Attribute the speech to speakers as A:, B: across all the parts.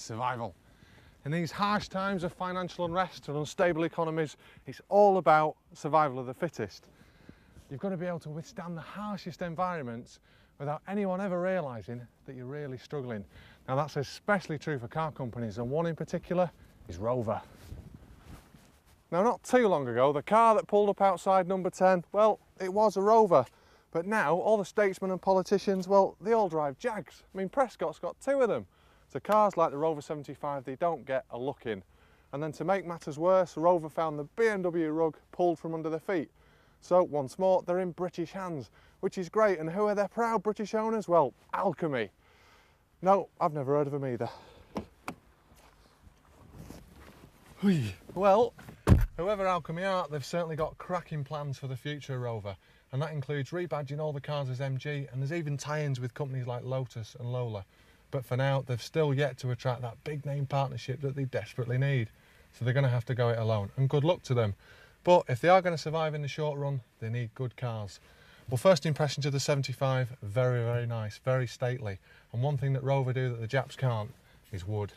A: survival. In these harsh times of financial unrest and unstable economies, it's all about survival of the fittest. You've got to be able to withstand the harshest environments without anyone ever realising that you're really struggling. Now that's especially true for car companies, and one in particular is Rover. Now not too long ago, the car that pulled up outside number 10, well, it was a Rover. But now all the statesmen and politicians, well, they all drive Jags. I mean, Prescott's got 2 of them. So cars like the Rover 75, they don't get a look in. And then to make matters worse, Rover found the BMW rug pulled from under their feet. So once more, they're in British hands, which is great. And who are their proud British owners? Well, Alchemy. No, I've never heard of them either. Well, whoever Alchemy are, they've certainly got cracking plans for the future of Rover. And that includes rebadging all the cars as MG, and there's even tie-ins with companies like Lotus and Lola. But for now, they've still yet to attract that big name partnership that they desperately need. So they're going to have to go it alone, and good luck to them. But if they are going to survive in the short run, they need good cars. Well, first impressions of the 75, very, very nice, very stately. And one thing that Rover do that the Japs can't is wood.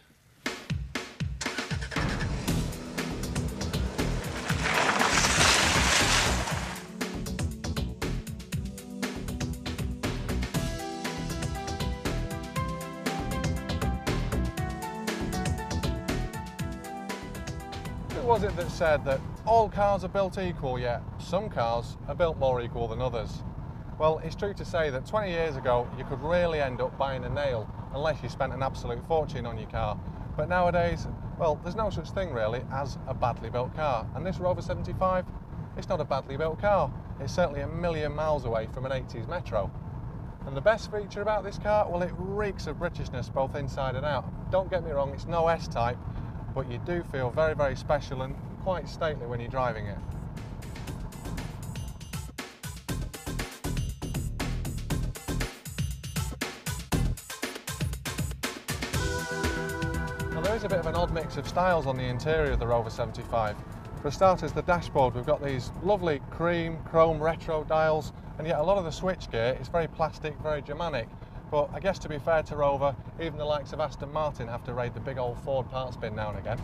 A: Who was it that said that all cars are built equal, yet some cars are built more equal than others? Well, it's true to say that 20 years ago you could really end up buying a nail unless you spent an absolute fortune on your car. But nowadays, well, there's no such thing really as a badly built car. And this Rover 75, it's not a badly built car. It's certainly a million miles away from an 80s Metro. And the best feature about this car, well, it reeks of Britishness both inside and out. Don't get me wrong, it's no S-Type, but you do feel very, very special and quite stately when you're driving it. Now there is a bit of an odd mix of styles on the interior of the Rover 75. For starters, the dashboard, we've got these lovely cream, chrome retro dials, and yet a lot of the switchgear is very plastic, very Germanic. But I guess to be fair to Rover, even the likes of Aston Martin have to raid the big old Ford parts bin now and again.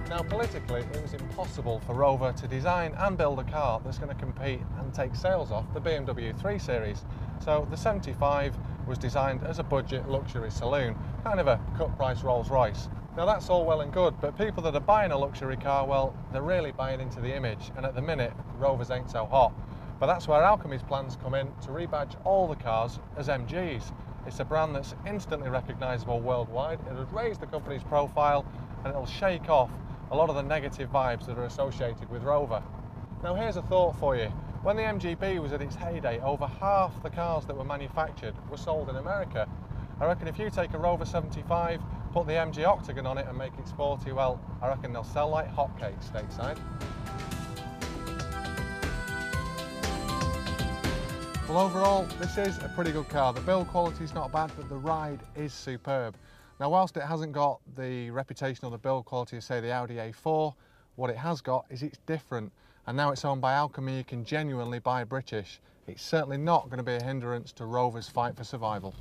A: Now politically, it was impossible for Rover to design and build a car that's going to compete and take sales off the BMW 3 Series. So the 75 was designed as a budget luxury saloon, kind of a cut-price Rolls-Royce. Now that's all well and good, but people that are buying a luxury car, well, they're really buying into the image, and at the minute, Rovers ain't so hot. But that's where Alchemy's plans come in to rebadge all the cars as MGs. It's a brand that's instantly recognisable worldwide, it'll raise the company's profile, and it'll shake off a lot of the negative vibes that are associated with Rover. Now here's a thought for you. When the MGB was at its heyday, over half the cars that were manufactured were sold in America. I reckon if you take a Rover 75, put the MG Octagon on it and make it sporty, well, I reckon they'll sell like hotcakes stateside. Well, overall, this is a pretty good car. The build quality is not bad, but the ride is superb. Now, whilst it hasn't got the reputation or the build quality of, say, the Audi A4, what it has got is it's different. And now it's owned by Alchemy, you can genuinely buy British. It's certainly not going to be a hindrance to Rover's fight for survival.